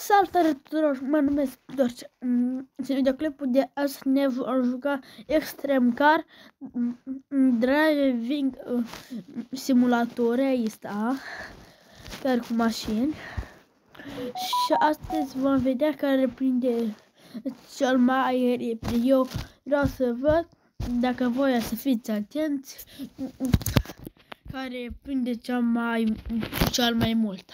Salutare tuturor, mă numesc Dorce. În videoclipul de azi ne vom juca Extreme Car Driving Simulator ăsta, chiar cu mașini. Și astăzi vom vedea care prinde cel mai repede. Eu vreau să văd, dacă voi să fiți atenți, care prinde cel mai mult.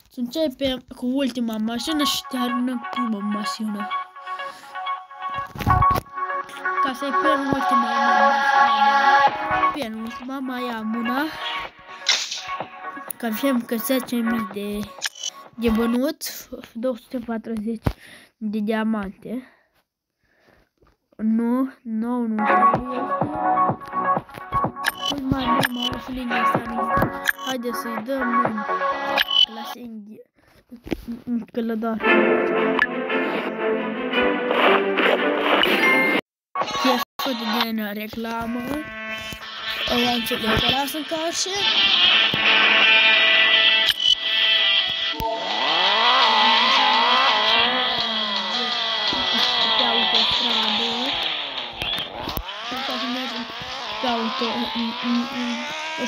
Să începem cu ultima mașină și te arunăm prima mașină. Ca să-i penultima mai am una. Că avem că 10.000 de bănuți, 240 de diamante. Nu mai și linia asta. Haideți să-i dăm la singhi călădar. E făcut din reclamă. O înțeleg că lasă în cașe.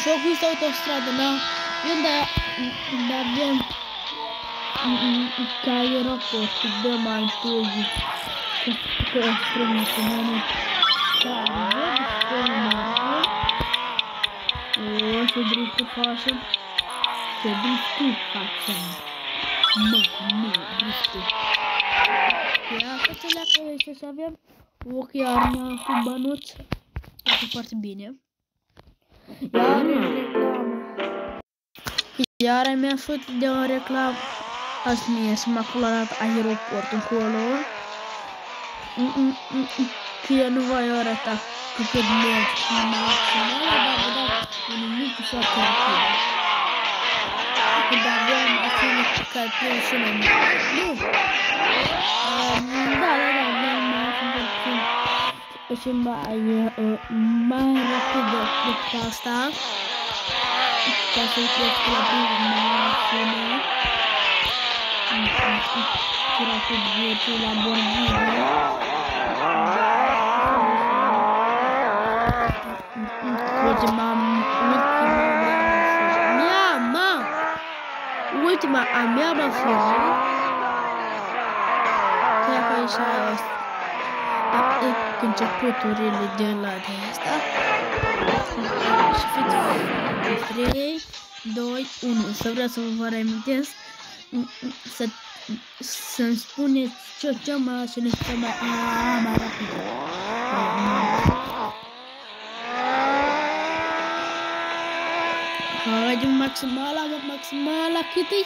Și eu cu autostradă, da? Unde avem ca aeroport, dăm mai întâi că strângă să mănânc ce driftul facem? Ce driftul facem? Driftul. Ia că să leacă ăștia să avem ochiarna cu bănuți. Este foarte bine. Iar mi-a făcut de o reclamă. Azi mie să m-a colorat aeroport încolo. Că eu nu voi arăta cu cât merg și maximal, dar vă dau un mic foarte rapid. Când avem mașini care trebuie să ne merg. Nu! Da, și mai rapid decât asta. Ca să plec la prima mașină. Rapid vieții la Borghini. Ultima a mea mașină. Cred că așa este. Începuturile de la de asta. Și fiți 3, 2, 1. Să vreau să vă reamintesc să-mi spuneți ce mașină este mai rapidă. Haide maximala, cât-i?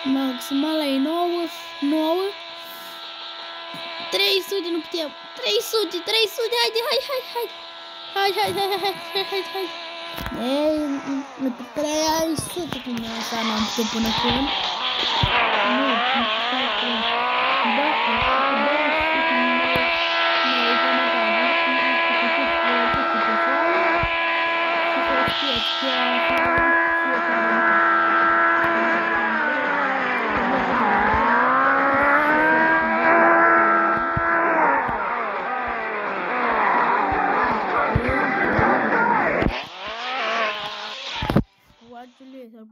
Maximala e 9, 300 nu putem, 300, hai. Ei, 300 cum asta n-am putut până acum.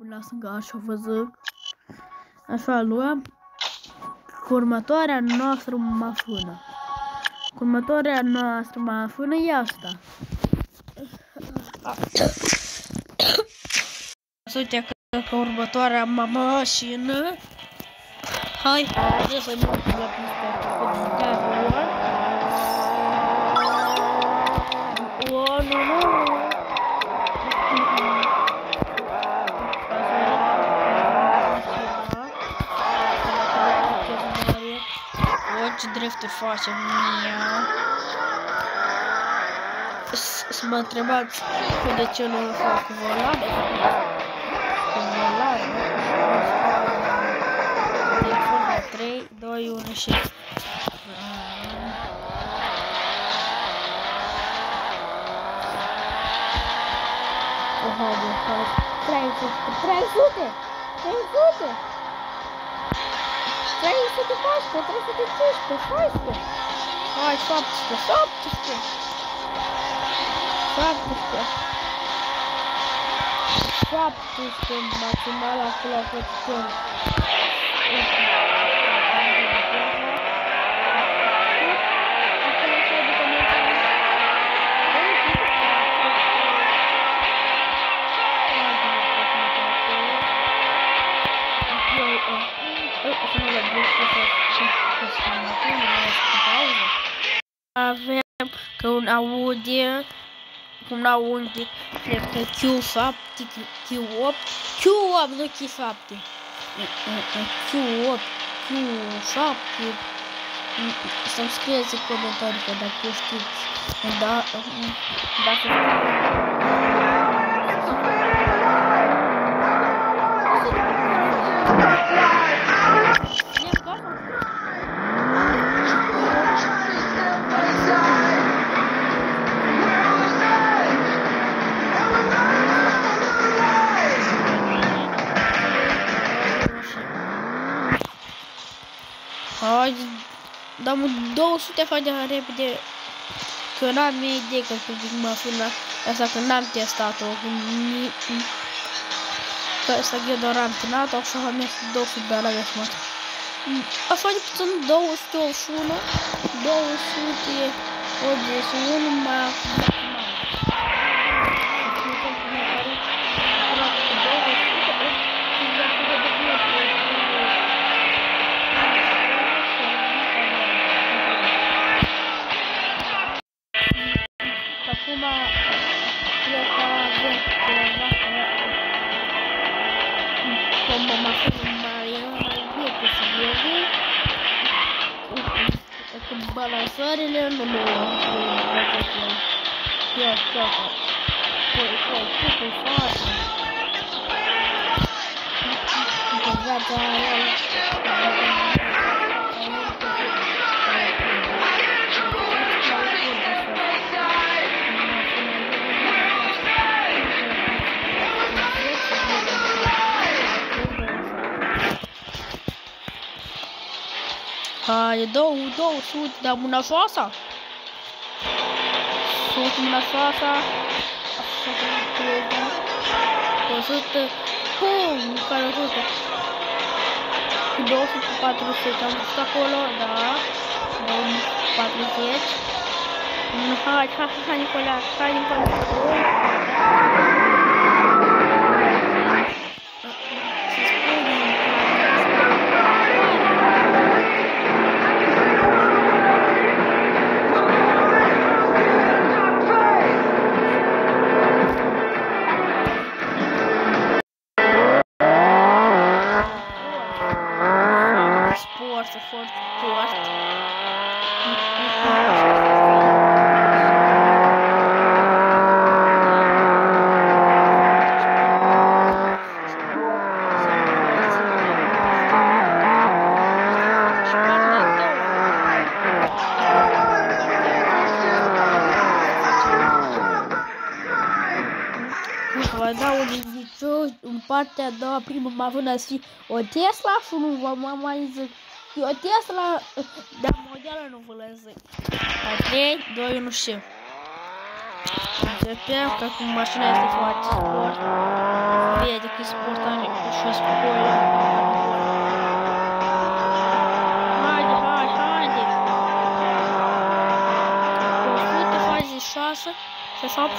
Lasă că așa văzut. Așa luăm cu următoarea noastră mașină. E asta. Să uite că următoarea mașină. Hai, să nu la pista ce drifturi facem să mă întrebați de ce nu fac cu volan. Telefonul 3, 2, 1 și... Oha, 300, 315, 16. Hai, 17. Maximal acolo a fost. Avem că un Audi, cred că Q7, Q8, nu Q7, Q8, Q7, să-mi scrieți în comentarii că dacă știți, dacă hai, dăm 200 fac de repede, că n-am idee că public mașina asta, că n-am testat-o, că asta eu doar am ținat-o, așa am mers 200 de la găsmat. Așa de puțin 281, 281 mai balansările nu mă hai, 200, dar mâna șoasa. Sunt mâna șoasa. 100, pum, care 100. 240 am pus acolo, da. 240. Hai, Nicola, da un indiciu în partea a doua, prima mașină să fie o Tesla și nu vă mai zic. E o Tesla, dar modelul nu vă le zic. 3, 2, 1 și începem, că acum mașina este foarte sport. Vede că e sport, are și o spoiler. Haide. 166, 68,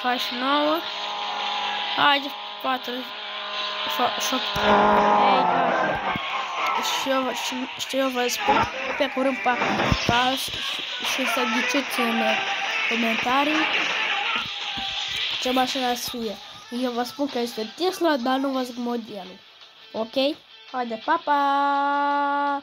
69, haide, 4, 7, și eu vă spun pe curând și să ghiciți în comentarii ce mașină să fie. Eu vă spun că este Tesla, dar nu vă zic modelul. Ok? Haide, pa, pa!